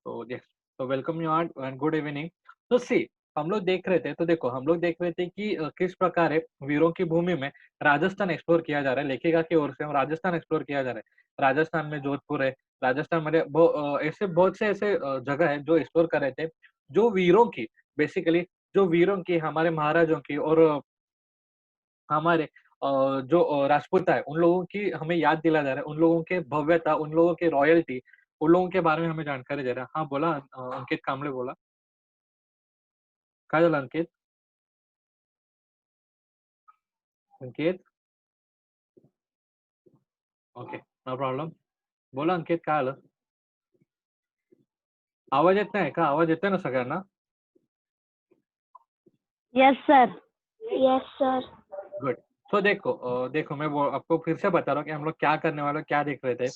तो यस, तो welcome you all and good evening. तो सी हम लोग देख रहे थे, तो देखो हम लोग देख रहे थे कि किस प्रकार है वीरों की भूमि में राजस्थान एक्सप्लोर किया जा रहा है, लेखिका की ओर से हम राजस्थान एक्सप्लोर किया जा रहा है। राजस्थान में जोधपुर है, राजस्थान में ऐसे बहुत से ऐसे जगह है जो एक्सप्लोर कर रहे थे, जो वीरों की बेसिकली जो वीरों की हमारे महाराजों की और हमारे जो राजपूत है उन लोगों की हमें याद दिलाया जा रहा है, उन लोगों के भव्यता, उन लोगों की रॉयल्टी, उन लोगों के बारे में हमें जानकारी दे रहा है। हाँ, बोला अंकित कांबळे बोला। काय झालं Ankit? Ankit? Okay, no problem. बोला अंकित काय आलं? आवाज येत नाही का? आवाज येतोय ना सगळ्यांना? Yes sir. Yes sir. Good. So देखो मैं वो आपको फिर से बता रहा हूँ कि हम लोग क्या करने वाले हैं, क्या देख रहे थे,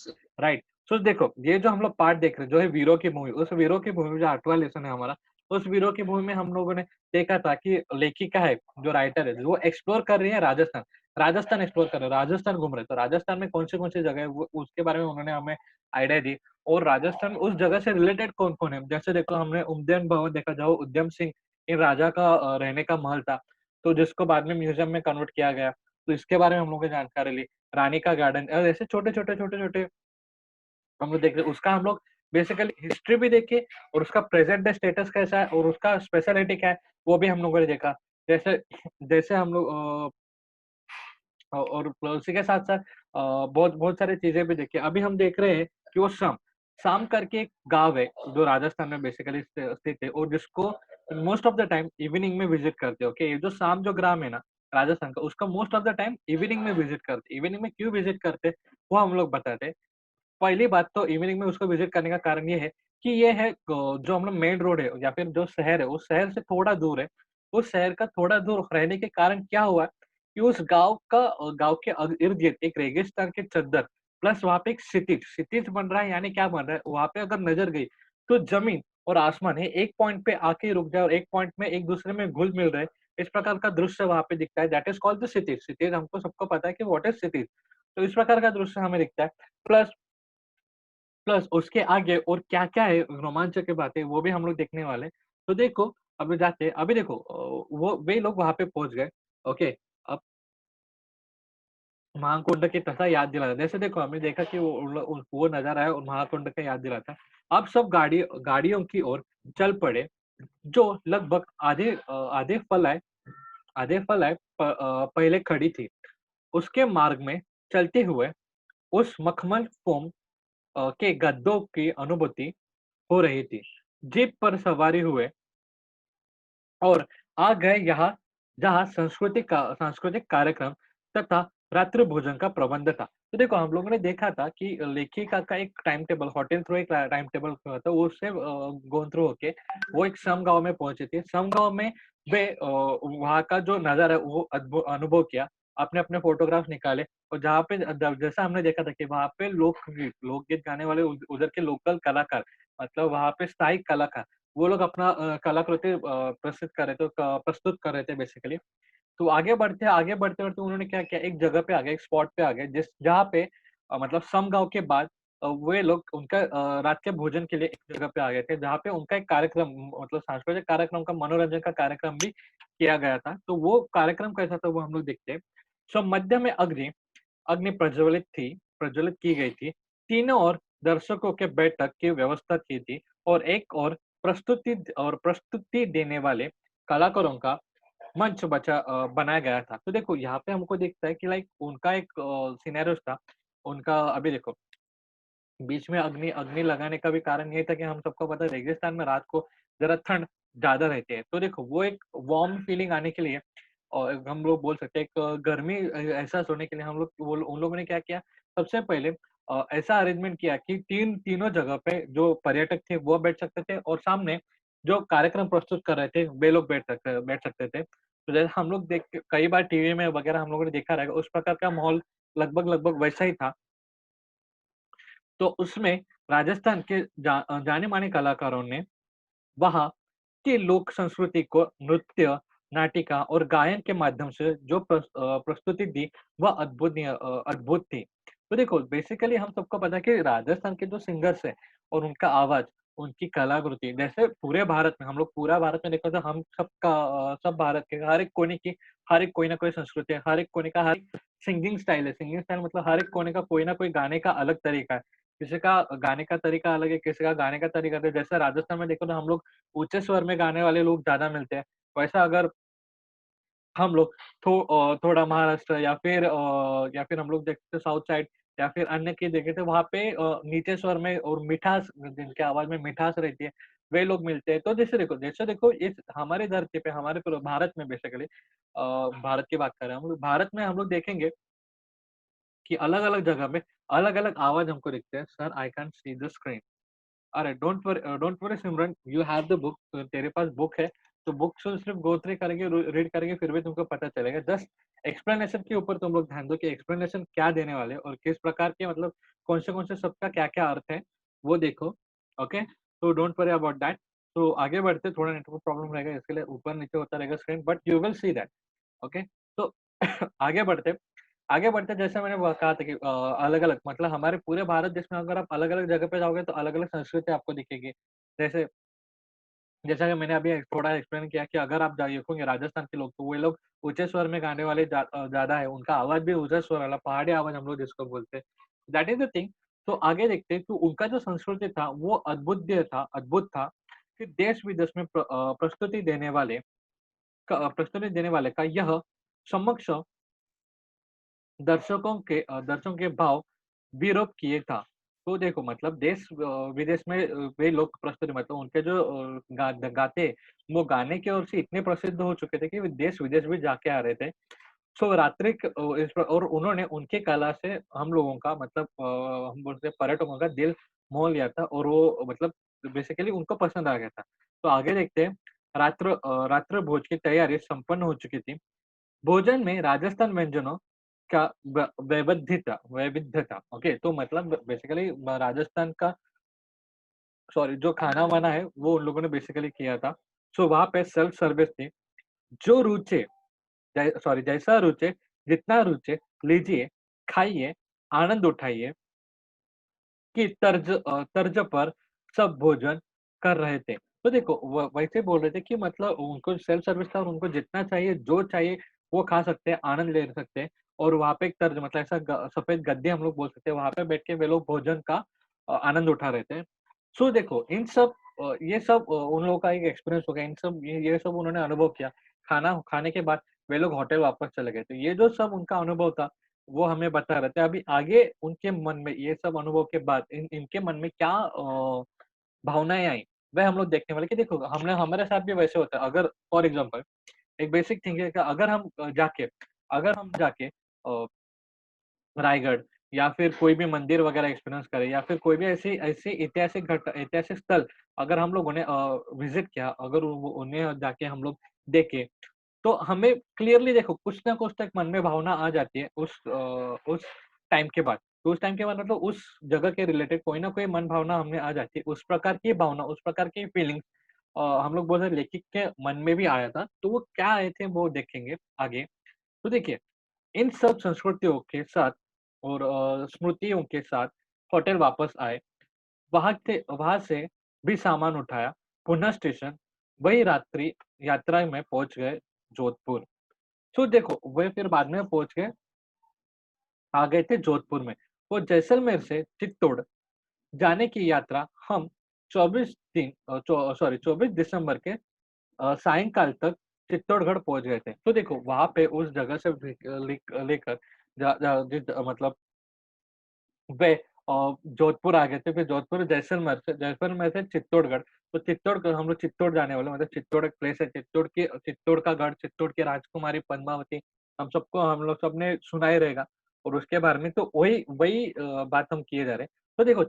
राइट? सो देखो, ये जो हम लोग पार्ट देख रहे हैं, जो है वीरों की भूमि, उस वीरों की भूमि जो 8वां लेसन है हमारा, उस वीरों की भूमि में हम लोगों ने देखा था कि लेखिका है, जो राइटर है, वो एक्सप्लोर कर रही है राजस्थान। राजस्थान एक्सप्लोर कर रहे हैं, राजस्थान घूम रहे हैं। तो राजस्थान में कौन सी जगह है, वो उसके बारे में उन्होंने हमें आइडिया दी और राजस्थान उस जगह से रिलेटेड कौन-कौन है? जैसे देखो हमने उद्यान भवन देखा, जहाँ उद्यम सिंह इन राजा का रहने का महल था। तो जिसको बाद में म्यूज़ियम में कन्वर्ट किया गया। तो इसके बारे में हम लोगों ने जानकारी ली। रानी का गार्डन और ऐसे छोटे-छोटे हम लोग देख रहे उसका हम लोग बेसिकली हिस्ट्री भी देखे और उसका प्रेज़ेंट डे स्टेटस कैसा है और उसका स्पेशलिटी क्या है, वो भी हम लोगों ने देखा। जैसे जैसे हम लोग और उसी के साथ-साथ बहुत बहुत सारी चीज़ें भी देखी। अभी हम देख रहे हैं कि वो साम करके एक गाँव है, जो राजस्थान में बेसिकली स्थित है और जिसको most of the time evening में विज़िट करते हैं, ओके? ये जो साम जो ग्राम है ना, राजस्थान का, उसका most of the time evening में विज़िट करते हैं। इवनिंग में क्यों विज़िट करते हैं, वो हम लोग बताते हैं। पहली बात तो इवनिंग में उसको विज़िट करने का कारण ये है कि ये है जो हम लोग मेन रोड है या फिर जो शहर है, उस शहर से थोड़ा दूर है। उस शहर का थोड़ा दूर रहने के कारण क्या हुआ कि उस गाँव के इर्द-गिर्द एक रेगिस्तान की चद्दर प्लस वहाँ पे एक क्षितिज बन रहा है, यानी क्या बन रहा है, वहाँ पे अगर नज़र गई, तो ज़मीन और आसमान है एक पॉइंट पे आके रुक जाए और एक पॉइंट में एक-दूसरे में घुल-मिल रहे। इस प्रकार का दृश्य वहाँ पे दिखता है, दैट इज़ कॉल्ड द क्षितिज। क्षितिज हमको सबको पता है कि व्हाट इज़ क्षितिज। तो इस प्रकार का दृश्य हमें दिखता है। प्लस प्लस उसके आगे और क्या-क्या है रोमांचक की बातें, वो भी हम लोग देखने वाले हैं। तो देखो, अभी जाते हैं अभी देखो वो वे लोग वहाँ पे पहुँच गए, ओके। अब महाकुंड की तथा याद दिलाता, जैसे देखो हमने देखा कि वो नज़ारा है और महाकुंड का याद दिलाता है। अब सब गाड़ियों की ओर चल पड़े, जो लगभग आधे फलाए पहले खड़ी थी। उसके मार्ग में चलते हुए उस मखमल फोम के गद्दों की अनुभूति हो रही थी। जीप पर सवारी हुए और आ गए यहाँ जहाँ सांस्कृतिक कार्यक्रम तथा रात्रि भोजन का प्रबंध था। तो देखो हम लोगों ने देखा था कि लेखिका का एक टाइम टेबल होटल थ्रू एक टाइम टेबल था, वो उससे गो थ्रू होके वो एक सम गाँव में पहुँची थी। सम गाँव में वे वहाँ का जो नज़ारा है वो अनुभव किया। अपने-अपने फ़ोटोग्राफ्स निकाले और जहाँ पे जैसा हमने देखा था कि वहाँ पे लोकगीत गाने वाले उधर के लोकल कलाकार, मतलब वहाँ पे स्थायी कलाकार, वो लोग अपना कलाकृति प्रस्तुत कर रहे थे बेसिकली। तो आगे बढ़ते-बढ़ते उन्होंने क्या किया, एक जगह पे आ गए, एक स्पॉट पे आ गए जहाँ पे मतलब सम गाँव के बाद वे लोग उनका रात के भोजन के लिए एक जगह पे आ गए थे, जहाँ पे उनका एक कार्यक्रम मतलब सांस्कृतिक कार्यक्रम का मनोरंजन का कार्यक्रम भी किया गया था। तो वो कार्यक्रम कैसा था वो हम लोग देखते हैं। सो मध्य में अग्नि अग्नि प्रज्वलित की गई थी। तीनों ओर दर्शकों के बैठक की व्यवस्था की थी और एक और प्रस्तुति देने वाले कलाकारों का मंच बनाया गया था। तो देखो यहाँ पे हमको दिखता है कि लाइक उनका एक सिनेरियोस था। उनका अभी देखो बीच में अग्नि अग्नि लगाने का भी कारण ये था कि हम सबको पता है रेगिस्तान में रात को ज़रा ठंड ज़्यादा रहती है। तो देखो वो एक वार्म फीलिंग आने के लिए और हम लोग बोल सकते हैं एक गर्मी एहसास होने के लिए हम लोग वो उन लोगों ने क्या किया, सबसे पहले ऐसा अरेंजमेंट किया कि तीनों जगह पे जो पर्यटक थे वो बैठ सकते थे और सामने जो कार्यक्रम प्रस्तुत कर रहे थे वे लोग बैठ सकते थे। तो जैसे हम लोग देख के कई बार टीवी में वगैरह हम लोगों ने देखा रहेगा, उस प्रकार का माहौल लगभग वैसा ही था। तो उसमें राजस्थान के जाने-माने कलाकारों ने वहाँ की लोक संस्कृति को नृत्य, नाटिका और गायन के माध्यम से जो प्रस्तुति दी, वह अद्भुत थी। तो देखो बेसिकली हम सबको पता है कि राजस्थान के जो सिंगर्स हैं और उनका आवाज़ उनकी कलाकृति जैसे पूरे भारत में हम लोग पूरा भारत में देखो तो हम सबका सब भारत के हर एक कोने की हर एक कोई ना कोई संस्कृति है, हर एक कोने का हर एक सिंगिंग स्टाइल है। सिंगिंग स्टाइल मतलब हर एक कोने का कोई ना कोई गाने का अलग तरीका है। किसी का गाने का तरीका अलग है, किसी का गाने का तरीका अलग है। जैसे राजस्थान में देखो तो हम लोग ऊँचे स्वर में गाने वाले लोग ज़्यादा मिलते हैं। वैसा अगर हम लोग थोड़ा महाराष्ट्र या फिर हम लोग देखते साउथ साइड या फिर अन्य की देखें तो वहाँ पे नीचे स्वर में और मिठास जिनकी आवाज़ में मिठास रहती है, वे लोग मिलते हैं। तो जैसे देखो इस हमारी धरती पे हमारे पूरे भारत में बेसिकली भारत की बात कर रहे हैं हम लोग, भारत में हम लोग देखेंगे कि अलग-अलग जगह पे अलग-अलग आवाज़ हमको दिखते हैं। Sir I can't see the screen. अरे don't worry Simran, you have the book, तेरे पास बुक है, तो बुक से सिर्फ गो थ्रू करेंगे, रीड करेंगे फिर भी तुमको पता चलेगा। जस्ट एक्सप्लेनेशन के ऊपर तुम लोग ध्यान दो कि एक्सप्लेनेशन क्या देने वाले हैं और किस प्रकार के मतलब कौन से शब्द का क्या-क्या अर्थ है, वो देखो, ओके? तो डोंट वरी अबाउट दैट। तो आगे बढ़ते थोड़ा नेटवर्क प्रॉब्लम रहेगा इसके लिए ऊपर-नीचे होता रहेगा screen but you will see that, okay? तो आगे बढ़ते आगे बढ़ते जैसे मैंने वो कहा था कि अलग-अलग मतलब हमारे पूरे भारत देश में अगर आप अलग-अलग जगह पे जाओगे तो अलग-अलग संस्कृति आपको दिखेगी। जैसे जैसा कि मैंने अभी थोड़ा एक्सप्लेन किया कि अगर आप देखोगे राजस्थान के लोग, तो वो लोग ऊँचे स्वर में गाने वाले ज़्यादा है, उनका आवाज़ भी ऊँचा स्वर वाला पहाड़ी आवाज़ हम लोग जिसको बोलते हैं। That is the thing. तो आगे देखते हैं तो उनका जो संस्कृति था वो अद्भुत था कि देश-विदेश में प्रस्तुति देने वाले का यह समक्ष दर्शकों के भाव विरूप किए था। तो देखो मतलब विदेश में वे लोग प्रस्तुति मतलब उनके जो गाते वो गाने की ओर से इतने प्रसिद्ध हो चुके थे कि वे देश-विदेश भी जाके आ रहे थे। सो और उन्होंने उनके कला से हम लोगों का मतलब हम बोलते हैं पर्यटकों का दिल मोह लिया था और वो मतलब बेसिकली उनको पसंद आ गया था। तो आगे देखते हैं रात्र भोज की तैयारी संपन्न हो चुकी थी। भोजन में राजस्थान व्यंजनों का वैविध्यता, ओके? तो मतलब बेसिकली राजस्थान का सॉरी जो खाना-वाना है वो उन लोगों ने बेसिकली किया था। सो वहाँ पे सेल्फ सर्विस थी। जो रुचे जैसा रुचे, जितना रुचे लीजिए, खाइए, आनंद उठाइए की तर्ज पर सब भोजन कर रहे थे। तो देखो वैसे बोल रहे थे कि मतलब उनको सेल्फ सर्विस था और उनको जितना चाहिए, जो चाहिए वो खा सकते हैं, आनंद ले सकते हैं और वहाँ पे एक तर्ज मतलब ऐसा सफ़ेद गद्दे हम लोग बोल सकते हैं, वहाँ पे बैठ के वे लोग भोजन का आनंद उठा रहे थे। सो देखो ये सब उन लोगों का एक एक्सपीरियंस हो गया, इन सब ये सब उन्होंने अनुभव किया। खाना खाने के बाद वे लोग होटल वापस चले गए। तो ये जो सब उनका अनुभव था वो हमें बता रहे थे। अभी आगे उनके मन में ये सब अनुभव के बाद इनके मन में क्या भावनाएँ आई, वह हम लोग देखने वाले कि देखो हमने हमारे साथ भी वैसे होता है। अगर फॉर एग्ज़ाम्पल एक बेसिक थिंग है कि अगर हम जाके रायगढ़ या फिर कोई भी मंदिर वगैरह एक्सपीरियंस करें या फिर कोई भी ऐसी ऐसी ऐतिहासिक स्थल अगर हम लोगों ने विज़िट किया, अगर वो उन्हें जाके हम लोग देखें तो हमें क्लियरली देखो कुछ ना कुछ तो एक मन में भावना आ जाती है उस टाइम के बाद। तो उस टाइम के बाद मतलब उस जगह के रिलेटेड कोई ना कोई मन भावना हमें आ जाती है। उस प्रकार की भावना, उस प्रकार की फीलिंग्स हम लोग बोल रहे हैं लेखक के मन में भी आया था। तो वो क्या आए थे वो देखेंगे आगे। तो देखिए इन सब संस्कृतियों के साथ और स्मृतियों के साथ होटल वापस आए। वहाँ से भी सामान उठाया, पुनः स्टेशन, वही रात्रि यात्रा में पहुँच गए जोधपुर। तो देखो, वे फिर बाद में पहुँच गए आ गए थे जोधपुर में। वो जैसलमेर से चित्तौड़ जाने की यात्रा हम 24 दिसंबर के सायंकाल तक चित्तौड़गढ़ पहुँच गए थे। तो देखो, वहाँ पे उस जगह से लेकर जा जा जिस मतलब वे जोधपुर आ गए थे, फिर जोधपुर जैसलमेर से चित्तौड़गढ़, तो चित्तौड़गढ़ हम लोग चित्तौड़ जाने वाले मतलब चित्तौड़ एक प्लेस है, चित्तौड़ का गढ़, चित्तौड़ की राजकुमारी पद्मावती, हम लोग सबने सुना ही रहेगा और उसके बारे में तो वही वही बात हम किए जा रहे हैं। तो देखो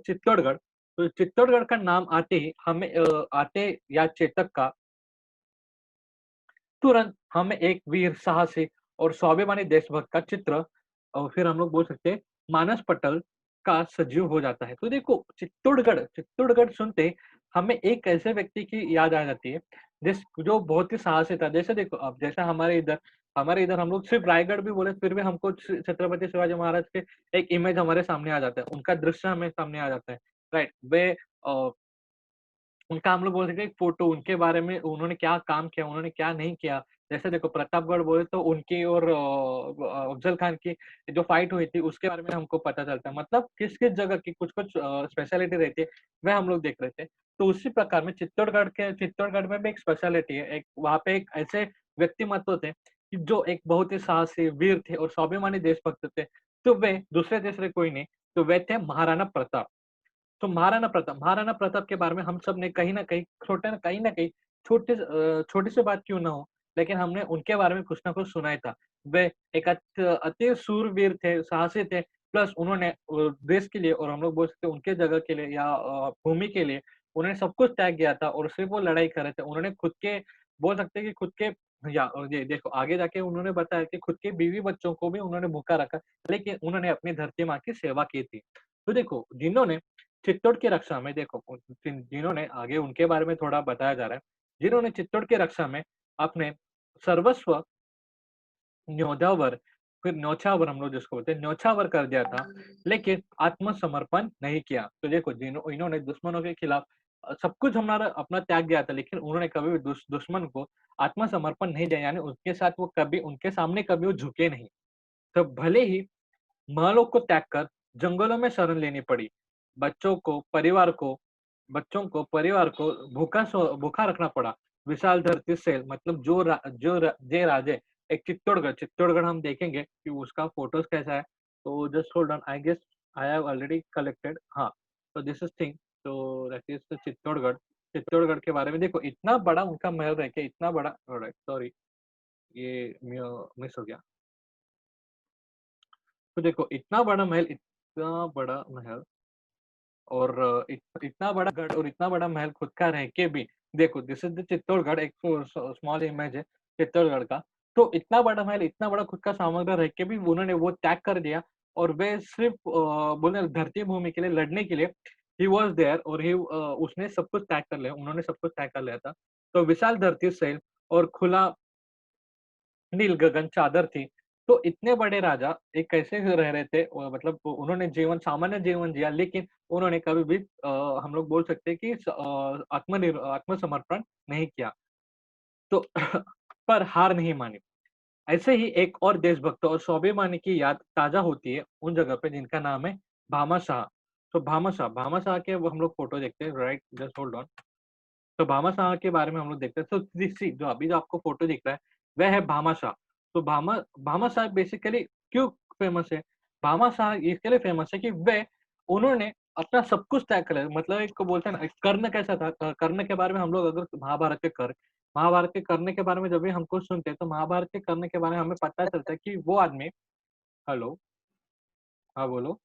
चित्तौड़गढ़ का नाम आते ही आते या चेतक का तुरंत हमें एक वीर, साहसी और स्वाभिमानी देशभक्त का चित्र फिर हम लोग बोल सकते हैं मानस पटल का सजीव हो जाता है। तो देखो चित्तौड़गढ़ सुनते ही हमें एक ऐसे व्यक्ति की याद आ जाती है जो बहुत ही साहसी था। जैसे देखो अब जैसे हमारे इधर हम लोग सिर्फ रायगढ़ भी बोले फिर भी हमको छत्रपति शिवाजी महाराज के एक इमेज हमारे सामने आ जाता है। उनका दृश्य हमें सामने आ जाता है। राइट? उनका हम लोग बोल सकते हैं फ़ोटो उनके बारे में उन्होंने क्या काम किया, उन्होंने क्या नहीं किया। जैसे देखो प्रतापगढ़ बोले तो उनकी और अफ़ज़ल खान की जो फ़ाइट हुई थी उसके बारे में हमको पता चलता है। मतलब किस-किस जगह की कुछ-कुछ स्पेशलिटी रहती है, वह हम लोग देख रहे थे। तो उसी प्रकार में चित्तौड़गढ़ में भी एक स्पेशलिटी है। एक वहाँ पे एक ऐसे व्यक्तिमत्व थे, कि जो एक बहुत ही साहसी वीर थे और स्वाभिमानी देशभक्त थे। तो वे दूसरे देश के कोई नहीं, तो वे थे महाराणा प्रताप। तो महाराणा प्रताप के बारे में हम सब ने कहीं न कहीं कहीं न कहीं छोटी-सी बात क्यों ना हो, लेकिन हमने उनके बारे में कुछ न कुछ सुना ही था। वे एक अति शूरवीर थे, साहसी थे, प्लस उन्होंने देश के लिए और हम लोग बोल सकते हैं उनके जगह के लिए या भूमि के लिए उन्होंने सब कुछ त्याग किया था और सिर्फ़ वो लड़ाई कर रहे थे। उन्होंने खुद के बोल सकते हैं कि खुद के या ये देखो आगे जाके उन्होंने बताया कि खुद के बीवी-बच्चों को भी उन्होंने भूखा रखा, लेकिन उन्होंने अपनी धरती माँ की सेवा की थी। तो देखो, जिन्होंने चित्तौड़ की रक्षा में देखो जिन्होंने आगे उनके बारे में थोड़ा बताया जा रहा है, जिन्होंने चित्तौड़ की रक्षा में अपने सर्वस्व न्योछावर फिर न्योछावर हम लोग जिसको बोलते हैं न्योछावर कर दिया था, लेकिन आत्मसमर्पण नहीं किया। तो देखो इन्होंने दुश्मनों के खिलाफ सब कुछ हमारा अपना त्याग दिया था, लेकिन उन्होंने कभी भी दुश्मन को आत्मसमर्पण नहीं दिया, यानी उसके साथ वो कभी उनके सामने कभी वो झुके नहीं। तो भले ही महलों को त्याग कर जंगलों में शरण लेनी पड़ी। बच्चों को, परिवार को परिवार को भूखा रखना पड़ा। विशाल धरती से मतलब जे राजे एक चित्तौड़गढ़ हम देखेंगे कि उसका फ़ोटोज़ कैसा है। तो just hold on I guess I have already collected हाँ, तो दिस इज़ थिंग तो that is the Chittorgarh. Chittorgarh के बारे में देखो इतना बड़ा उनका महल रह के इतना बड़ा ऑलराइट सॉरी ये मिस हो गया। तो देखो इतना बड़ा महल और इतना बड़ा गढ़ और इतना बड़ा महल खुद का रह के भी देखो दिस इज़ द चित्तौड़गढ़ एक स्मॉल इमेज है चित्तौड़गढ़ का। तो इतना बड़ा महल, इतना बड़ा खुद का साम्राज्य रह के भी उन्होंने वो त्याग कर दिया और वे सिर्फ़ बोले धरती भूमि के लिए लड़ने के लिए ही वाज़ देयर और उसने सब कुछ त्याग कर लिया उन्होंने सब कुछ त्याग कर लिया था। तो विशाल धरती से और खुला नील गगन चादर थी। तो इतने बड़े राजा एक कैसे रह रहे थे मतलब उन्होंने सामान्य जीवन जिया लेकिन उन्होंने कभी भी हम लोग बोल सकते हैं कि आत्मसमर्पण नहीं किया। तो पर हार नहीं मानी। ऐसे ही एक और देशभक्त और स्वाभिमानी की याद ताज़ा होती है उन जगह पे जिनका नाम है भामाशाह। तो भामाशाह के वो हम लोग फ़ोटो देखते हैं राइट जस्ट होल्ड ऑन। तो भामाशाह के बारे में हम लोग देखते हैं। तो जो अभी जो आपको फ़ोटो दिख रहा है, वह है भामाशाह। तो भामाशाह बेसिकली क्यों फ़ेमस है? भामाशाह इसके लिए फ़ेमस है कि उन्होंने अपना सब कुछ त्याग करा मतलब एक को बोलते हैं ना, एक कर्ण कैसा था? कर्ण के बारे में हम लोग अगर महाभारत के कर्ण के बारे में जब भी हम कुछ सुनते हैं, तो महाभारत के कर्ण के बारे में हमें पता चलता है कि वो आदमी हेलो, हाँ बोलो।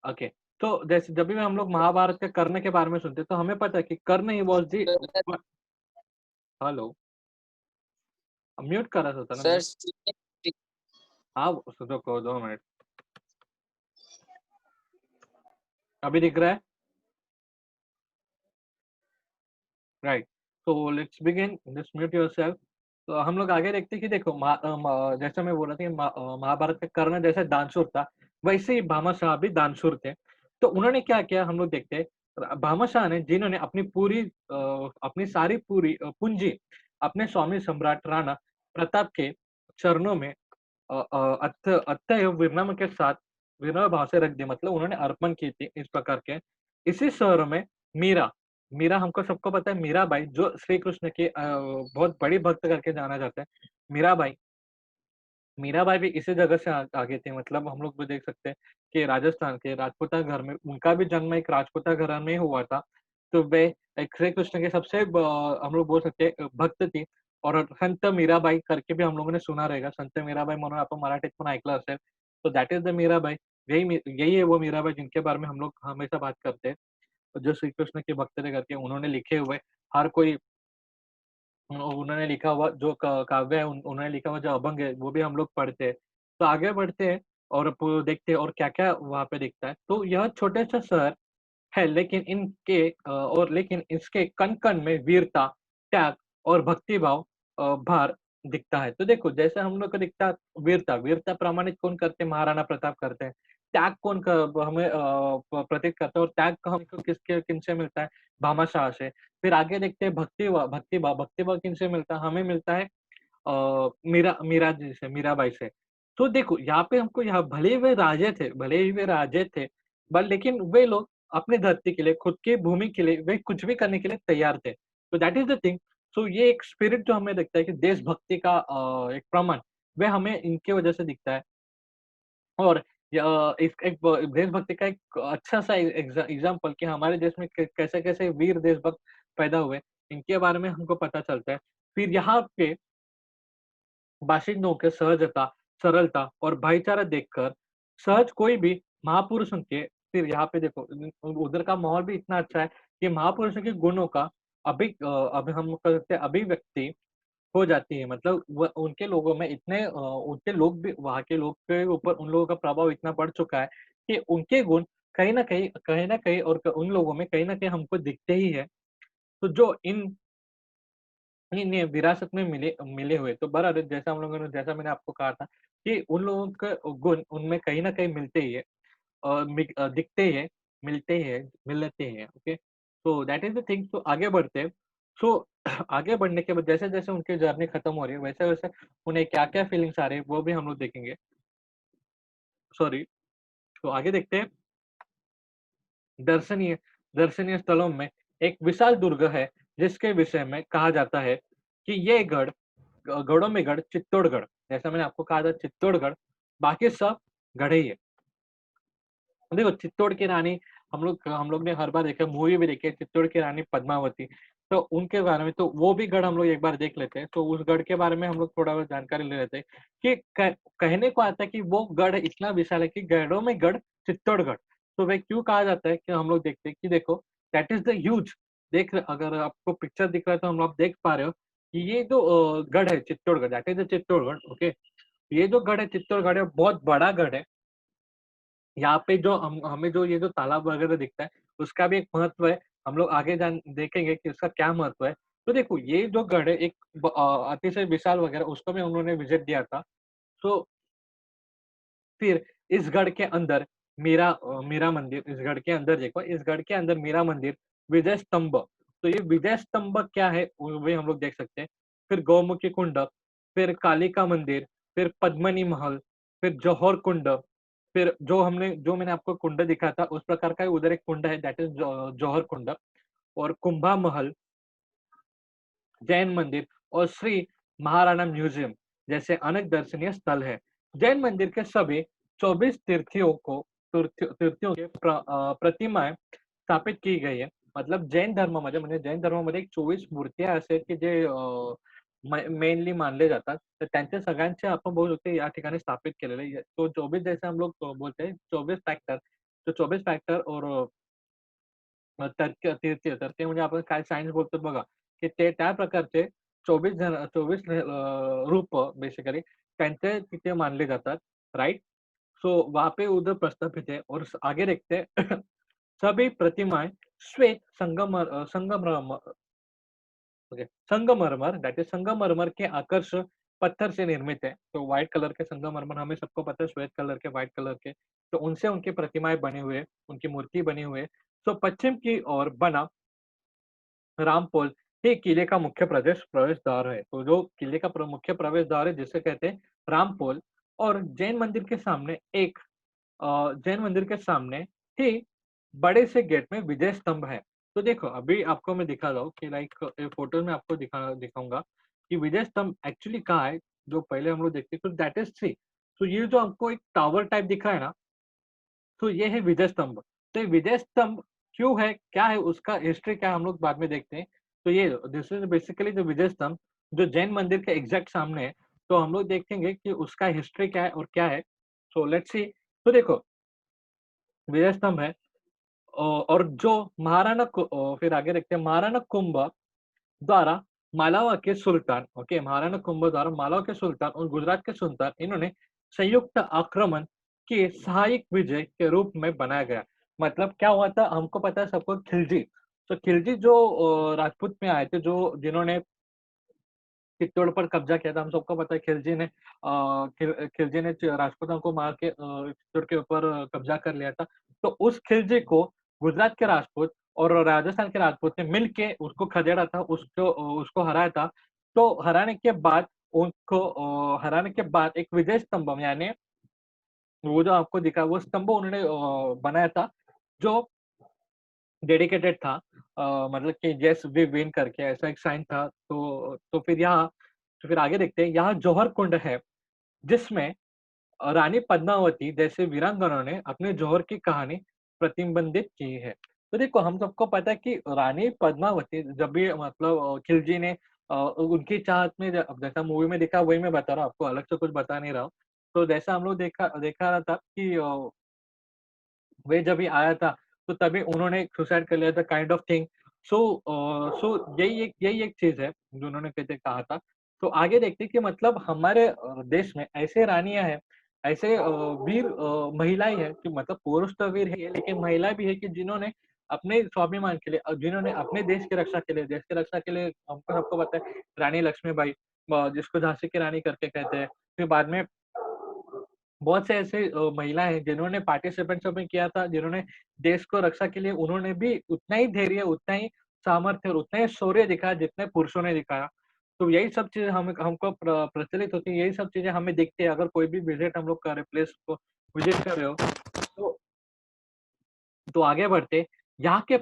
ओके। तो जैसे जब भी हम लोग महाभारत के कर्ण के बारे में सुनते हैं, तो हमें पता है कि Karna he was the hello, mute करायचं होतं ना सर म्यूट? हाँ, रुको 2 मिनट। अभी दिख रहा है? राइट। तो let's begin, just mute yourself. तो हम लोग आगे देखते हैं कि देखो जैसे मैं बोल रहा था कि महाभारत का कर्ण जैसे दानशूर था, वैसे ही भामाशाह भी दानशूर थे। तो उन्होंने क्या किया हम लोग देखते हैं, भामाशाह ने जिन्होंने अपनी सारी पूरी पूँजी अपने स्वामी सम्राट राणा प्रताप के चरणों में अतएव विनम्र के साथ विनम्र भाव से रख दी मतलब उन्होंने अर्पण की थी इस प्रकार के। इसी शहर में मीरा मीरा हमको सबको पता है मीराबाई जो श्री कृष्ण की बहुत बड़ी भक्त करके जाना जाता है। मीराबाई मीराबाई भी इसी जगह से आगे थी मतलब हम लोग भी देख सकते हैं कि राजस्थान के राजपूता घर में उनका भी जन्म एक राजपूता घराणे में हुआ था। तो वे एक श्री कृष्ण के सबसे हम लोग बोल सकते हैं भक्त थी और संत मीराबाई करके भी हम लोगों ने सुना रहेगा। संत मीराबाई म्हणून आपण मराठीत पण ऐकलं असेल। तो दैट इज़ द मीराबाई। यही है वो मीराबाई जिनके बारे में हम लोग हमेशा बात करते हैं। जो श्री कृष्ण के भक्त थे करके उन्होंने लिखे हुए हर कोई उन्होंने लिखा हुआ जो काव्य है उन्होंने लिखा हुआ जो अभंग है वो भी हम लोग पढ़ते हैं। तो आगे बढ़ते हैं और देखते हैं और क्या-क्या वहाँ पे दिखता है। तो यह छोटे-से शहर है लेकिन इसके कण-कण में वीरता, त्याग और भक्तिभाव भार दिखता है। तो देखो जैसे हम लोग को दिखता है वीरता प्रमाणित कौन करते हैं? महाराणा प्रताप करते हैं। त्याग कौन हमें प्रतीत करता है और त्याग का हमको किसके किनसे मिलता है? भामाशाह से। फिर आगे देखते हैं भक्तिभाव किनसे मिलता है? हमें मिलता है मीरा जी से, मीराबाई से। तो देखो यहाँ पे हमको यहाँ भले ही वे राजे थे, लेकिन वे लोग अपनी धरती के लिए, खुद की भूमि के लिए, वे कुछ भी करने के लिए तैयार थे। तो दैट इज़ द थिंग। सो ये एक स्पिरिट जो हमें दिखता है कि देशभक्ति का एक प्रमाण, वह हमें इनकी वजह से दिखता है। और इस एक ब देशभक्ति का एक अच्छा-सा एग्ज़ाम्पल कि हमारे देश में कैसे-कैसे वीर देशभक्त पैदा हुए, इनके बारे में हमको पता चलता है। फिर यहाँ पे बाशिंदों के सहजता, सरलता और भाईचारा देखकर सहज कोई भी महापुरुषों के फिर यहाँ पे देखो उधर का माहौल भी इतना अच्छा है कि महापुरुषों के गुणों का अभी हम कह सकते हैं अभिव्यक्ति हो जाती है। मतलब व उनके लोगों में उनके लोग भी वहाँ के लोग के ऊपर उन लोगों का प्रभाव इतना बढ़ चुका है कि उनके गुण कहीं न कहीं और उन लोगों में कहीं न कहीं हमको दिखते ही है। तो जो नहीं, विरासत में मिले मिले हुए तो बराबर जैसा हम लोगों ने जैसा मैंने आपको कहा था कि उन लोगों का गुण उनमें कहीं न कहीं मिलते ही है दिखते ही है, मिलते ही है, मिलते ही है, ओके? तो दैट इज़ द थिंग। तो आगे बढ़ते हैं। सो आगे बढ़ने के बाद जैसे-जैसे उनकी जर्नी खत्म हो रही है, वैसे-वैसे उन्हें क्या-क्या फीलिंग्स आ रही है, वो भी हम लोग देखेंगे। सॉरी, तो आगे देखते हैं। दर्शनीय दर्शनीय स्थलों में एक विशाल दुर्ग है, जिसके विषय में कहा जाता है कि ये गढ़ों में गढ़ चित्तौड़गढ़, जैसा मैंने आपको कहा था चित्तौड़गढ़, बाकी सब गढ़े ही है। देखो चित्तौड़ की रानी हम लोग ने हर बार देखा मूवी भी देखी है चित्तौड़ की रानी पद्मावती। तो उनके बारे में तो वो भी गढ़ हम लोग एक बार देख लेते हैं। तो उस गढ़ के बारे में हम लोग थोड़ा बहुत जानकारी ले लेते हैं कि कहने को आता है कि वो गढ़ इतना विशाल है कि गढ़ों में गढ़ चित्तौड़गढ़। तो वह क्यों कहा जाता है कि हम लोग देखते हैं कि देखो दैट इज़ द ह्यूज अगर आपको पिक्चर दिख रहा है तो हम आप देख पा रहे हो कि ये जो गढ़ है Chittorgarh that is the Chittorgarh okay. ये जो गढ़ है चित्तौड़गढ़ है बहुत बड़ा गढ़ है। यहाँ पे जो हमें जो ये जो तालाब वगैरह दिखता है, उसका भी एक महत्व है। हम लोग आगे जान देखेंगे कि उसका क्या महत्व है। तो देखो ये जो गढ़ है एक अतिशय विशाल वगैरह उसको भी उन्होंने विज़िट दिया था। तो फिर इस गढ़ के अंदर मीरा मंदिर इस गढ़ के अंदर देखो, इस गढ़ के अंदर मीरा मंदिर, विजय स्तंभ, तो ये विजय स्तंभ क्या है वो भी हम लोग देख सकते हैं। फिर गौमुखी कुंड, फिर कालिका मंदिर, फिर पद्मिनी महल, फिर जौहर कुंड, फिर जो मैंने आपको कुंड दिखाया था उस प्रकार का ही उधर एक कुंड है दैट इज़ जौहर कुंड और कुंभा महल, जैन मंदिर और श्री महाराणा म्यूजियम जैसे अनेक दर्शनीय स्थल है। जैन मंदिर के सभी 24 तीर्थियों के प्रतिमाएं स्थापित की गई है. मतलब जैन धर्मामध्ये एक 24 मूर्त्या अशा आहेत की जे मेनली मानले जातात. तर त्यांच्या सगळ्यांचे आपण बघू शकतो या ठिकाणी स्थापित केलेले आहे. तो 24 जैसे हम लोग बोलते हैं 24 फैक्टर, तो 24 फॅक्टर और तर्क म्हणजे आपण काय सायन्स बोलतो बघा, की ते त्या प्रकारचे 24 रूप बेसिकली त्यांचे तिथे मानले जातात, राइट? सो वहाँ पे उधर प्रस्थापित है और आगे देखते हैं सभी प्रतिमाएँ श्वेत संगमरमर दैट इज़ संगमरमर के आकर्षक पत्थर से निर्मित है। तो व्हाइट कलर के संगमरमर हमें सबको पता है श्वेत कलर के, व्हाइट कलर के, तो उनसे उनकी प्रतिमाएँ बनी हुई है, उनकी मूर्ति बनी हुई है। तो पश्चिम की ओर बना रामपोल हे किले का मुख्य प्रवेश द्वार है। तो जो किले का मुख्य प्रवेश द्वार है जिसे कहते हैं रामपोल और जैन मंदिर के सामने ही बड़े से गेट में विजय स्तंभ है। तो देखो अभी आपको मैं दिखा रहा हूँ कि लाइक फोटो में आपको दिखाऊँगा कि विजय स्तंभ एक्चुअली कहाँ है, जो पहले हम लोग देखते हैं तो दैट इज़ सी। तो ये जो आपको एक टावर टाइप दिख रहा है ना, तो ये है विजय स्तंभ। तो ये विजय स्तंभ क्यों है, क्या है, उसका हिस्ट्री क्या है हम लोग बाद में देखते हैं। तो ये दिस इज़ बेसिकली द विजय स्तंभ जो जैन मंदिर के एग्ज़ैक्ट सामने है। तो हम लोग देखेंगे कि उसका हिस्ट्री क्या है और क्या है। So let's see. तो देखो विजय स्तंभ है और जो फिर आगे देखते हैं महाराणा कुंभ द्वारा मालावा के सुल्तान ओके महाराणा कुंभ द्वारा मालावा के सुल्तान और गुजरात के सुल्तान इन्होंने संयुक्त आक्रमण के सहायक विजय के रूप में बनाया गया। मतलब क्या हुआ था हमको पता है सबको खिलजी। तो खिलजी जो राजपूत में आए थे जो जिन्होंने चित्तौड़ पर कब्जा किया था। हम सबको पता है खिलजी ने राजपूतों को मार के चित्तौड़ के ऊपर कब्जा कर लिया था। तो उस खिलजी को गुजरात के राजपूत और राजस्थान के राजपूत ने मिल के उसको खदेड़ा था, उसको हराया था। तो हराने के बाद एक विजय स्तंभम यानी वो जो आपको दिखा वो स्तंभ उन्होंने बनाया था, जो डेडिकेटेड था। मतलब कि येस वी विन करके ऐसा एक साइन था। तो फिर आगे देखते हैं, यहाँ जौहर कुंड है, जिसमें रानी पद्मावती जैसे वीरांगनाओं ने अपने जौहर की कहानी प्रतिबंधित की है। तो देखो हम सबको पता है कि रानी पद्मावती जब भी मतलब खिलजी ने उनकी चाहत में जैसा मूवी में दिखा वही मैं बता रहा हूँ आपको, अलग से कुछ बता नहीं रहा हूँ। तो जैसा हम लोग देखा देखा रहा था कि वे जब भी आया था, तो तभी उन्होंने सुसाइड कर लिया था काइंड ऑफ थिंग। सो यही एक चीज़ है जो उन्होंने कहते कहा था। तो आगे देखते हैं कि मतलब हमारे देश में ऐसे रानियाँ हैं, ऐसे वीर महिलाएँ हैं कि मतलब पुरुष तो वीर है लेकिन महिला भी है कि जिन्होंने अपने स्वाभिमान के लिए जिन्होंने अपने देश की रक्षा के लिए हमको सबको पता है रानी लक्ष्मीबाई जिसको झांसी की रानी करके कहते हैं। फिर बाद में बहुत से ऐसे महिलाएँ हैं जिन्होंने पार्टिसिपेंट्स में किया था, जिन्होंने देश को रक्षा के लिए उन्होंने भी उतना ही धैर्य, उतना ही सामर्थ्य और उतना ही शौर्य दिखाया जितने पुरुषों ने दिखाया। तो यही सब चीज़ें हमें हमको प्रचलित होती है, यही सब चीज़ें हमें दिखती है अगर कोई भी विज़िट हम लोग कर रहे प्लेस को विज़िट कर रहे हो, तो आगे बढ़ते, यहाँ के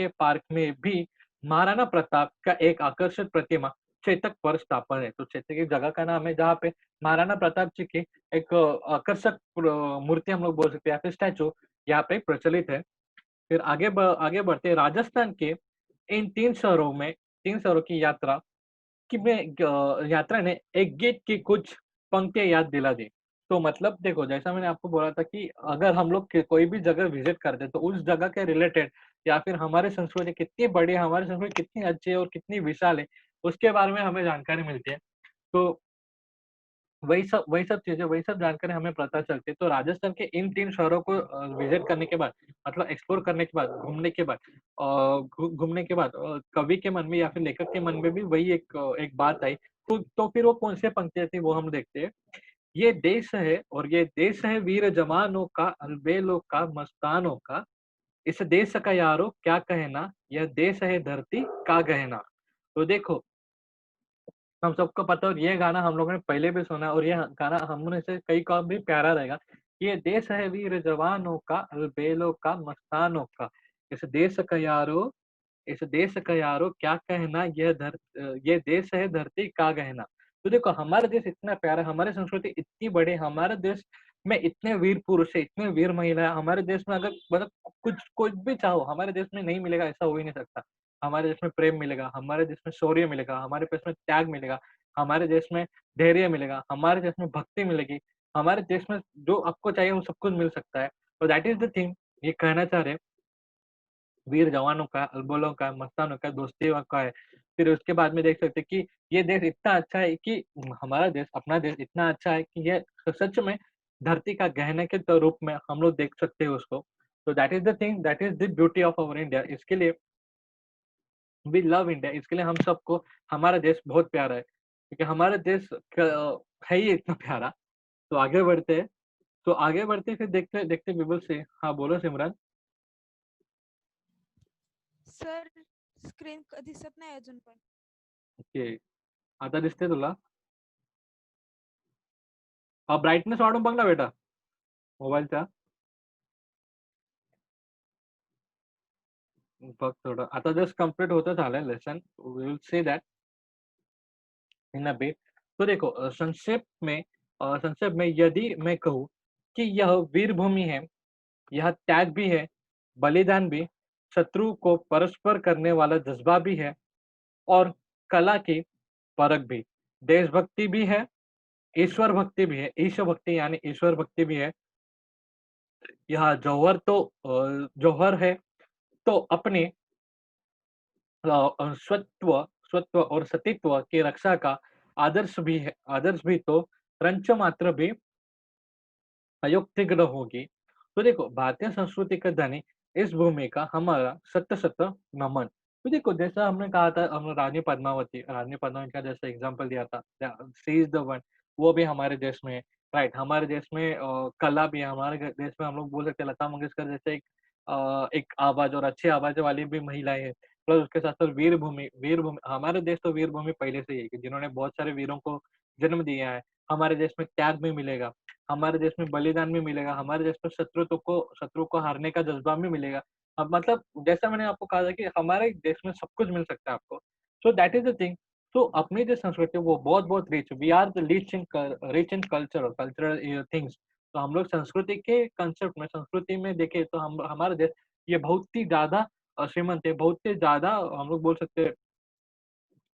पार्क में भी महाराणा प्रताप का एक आकर्षक प्रतिमा चेतक पर स्थापन है। तो चेतक एक जगह का नाम है जहाँ पे महाराणा प्रताप जी की एक आकर्षक मूर्ति हम लोग बोल सकते हैं या फिर स्टैचू यहाँ पे प्रचलित है। फिर आगे बढ़ते राजस्थान के इन 3 शहरों की यात्रा ने एक गीत की कुछ पंक्तियाँ याद दिला दी। तो मतलब देखो, जैसा मैंने आपको बोला था कि अगर हम लोग के कोई भी जगह विज़िट करते हैं, तो उस जगह के रिलेटेड या फिर हमारी संस्कृति कितनी बड़ी है, हमारी संस्कृति कितनी अच्छी है और कितनी विशाल है, उसके बारे में हमें जानकारी मिलती है। तो वही सब जानकारी हमें पता चलती है। तो राजस्थान के इन 3 शहरों को विज़िट करने के बाद मतलब एक्सप्लोर करने के बाद, घूमने के बाद कवि के मन में या फिर लेखक के मन में भी वही एक बात आई। तो फिर वो कौन-सी पंक्तियाँ थी वो हम देखते हैं। ये देश है वीर जवानों का, अलबेलों का, मस्तानों का। इस देश का यारो क्या कहना, यह देश है धरती का गहना। तो देखो हम सबको पता है और ये गाना हम लोगों ने पहले भी सुना और ये गाना हमने से कई का भी प्यारा रहेगा। ये देश है वीर जवानों का, अलबेलों का, मस्तानों का। इस देश का यारो इस देश का यारो क्या कहना, ये देश है धरती का गहना। तो देखो हमारा देश इतना प्यारा, हमारी संस्कृति इतनी बड़ी है, हमारे देश में इतने वीर पुरुष है, इतने वीर महिला है, हमारे देश में अगर मतलब कुछ भी चाहो, हमारे देश में नहीं मिलेगा ऐसा हो ही नहीं सकता। हमारे देश में प्रेम मिलेगा, हमारे देश में शौर्य मिलेगा, हमारे देश में त्याग मिलेगा, हमारे देश में धैर्य मिलेगा, हमारे देश में भक्ति मिलेगी, हमारे देश में जो आपको चाहिए वो सब कुछ मिल सकता है। तो दैट इज़ द थिंग ये कहना चाह रहे हैं। वीर जवानों का, अल्बोलों का, मस्तानों का, दोस्तियों का है। फिर उसके बाद में देख सकते हैं कि ये देश इतना अच्छा है कि हमारा देश, अपना देश इतना अच्छा है कि ये सच में धरती का गहने के रूप में हम लोग देख सकते हैं उसको। तो that is the thing, that is the beauty of our India. इसके लिए वी लव इंडिया, इसके लिए हम सबको हमारा देश बहुत प्यारा है। क्योंकि हमारा देश है ही इतना प्यारा। तो आगे बढ़ते फिर देखते देखते बिल्कुल से हाँ, बोलो सिमरन। सर स्क्रीन दिसत नाही अजून पण. ओके. आता दिसते तुला? ब्राईटनेस वाढवून बघ ना बेटा मोबाईलचा. बघ थोडं. आता जस्ट कंप्लीट होतच आलंय lesson. We will see that in a bit. तो देखो संक्षेप में यदि मैं कहूँ कि यह वीर भूमि है, यह त्याग भी है, बलिदान भी, शत्रु को परस्पर करने वाला जज़्बा भी है और कला की परख भी, देशभक्ति भी है, ईश्वर भक्ति भी है, ईश भक्ति यानी ईश्वर भक्ति भी है। यह जौहर है, तो अपने स्वत्व और सतीत्व की रक्षा का आदर्श भी तो त्रंच मात्र भी अयुक्तिग्न होगी। तो देखो भारतीय संस्कृति का धनी इस भूमि का हमारा शत शत नमन। तो देखो, जैसा हमने कहा था, हमने रानी पद्मावती का जैसे एग्ज़ाम्पल दिया था, शी इज़ द वन, वो भी हमारे देश में है, राइट? हमारे देश में कला भी है, हमारे देश में हम लोग बोल सकते हैं लता मंगेशकर जैसे एक आवाज़ और अच्छी आवाज़ वाली भी महिलाएँ हैं। प्लस उसके साथ-साथ वीरभूमि हमारे देश तो वीरभूमि पहले से ही है कि जिन्होंने बहुत सारे वीरों को जन्म दिया है। हमारे देश में त्याग भी मिलेगा, हमारे देश में बलिदान भी मिलेगा, हमारे देश में शत्रु को हारने का जज़्बा भी मिलेगा। मतलब जैसा मैंने आपको कहा था कि हमारे देश में सब कुछ मिल सकता है आपको। So that is the thing. तो अपनी जो संस्कृति है वो बहुत-बहुत rich, we are the rich in cultural things. तो हम लोग संस्कृति के कांसेप्ट में, संस्कृति में देखें तो हम हमारा देश ये बहुत ही ज़्यादा श्रीमंत है, बहुत ही ज़्यादा हम लोग बोल सकते हैं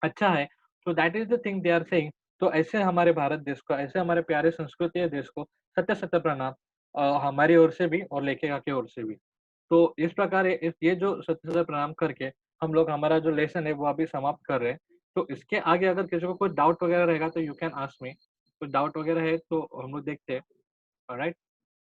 अच्छा है। तो that is the thing they are saying. तो ऐसे हमारे भारत देश को, ऐसे हमारे प्यारे संस्कृति है देश को शत-शत प्रणाम हमारी ओर से भी और लेखिका की ओर से भी। तो इस प्रकार ये जो शत-शत प्रणाम करके हम लोग हमारा जो लेसन है वो अभी समाप्त कर रहे हैं। तो इसके आगे अगर किसी को कोई डाउट वगैरह रहेगा तो यू कैन आस्क मी। कोई डाउट वगैरह है तो हम लोग देखते हैं। ऑलराइट?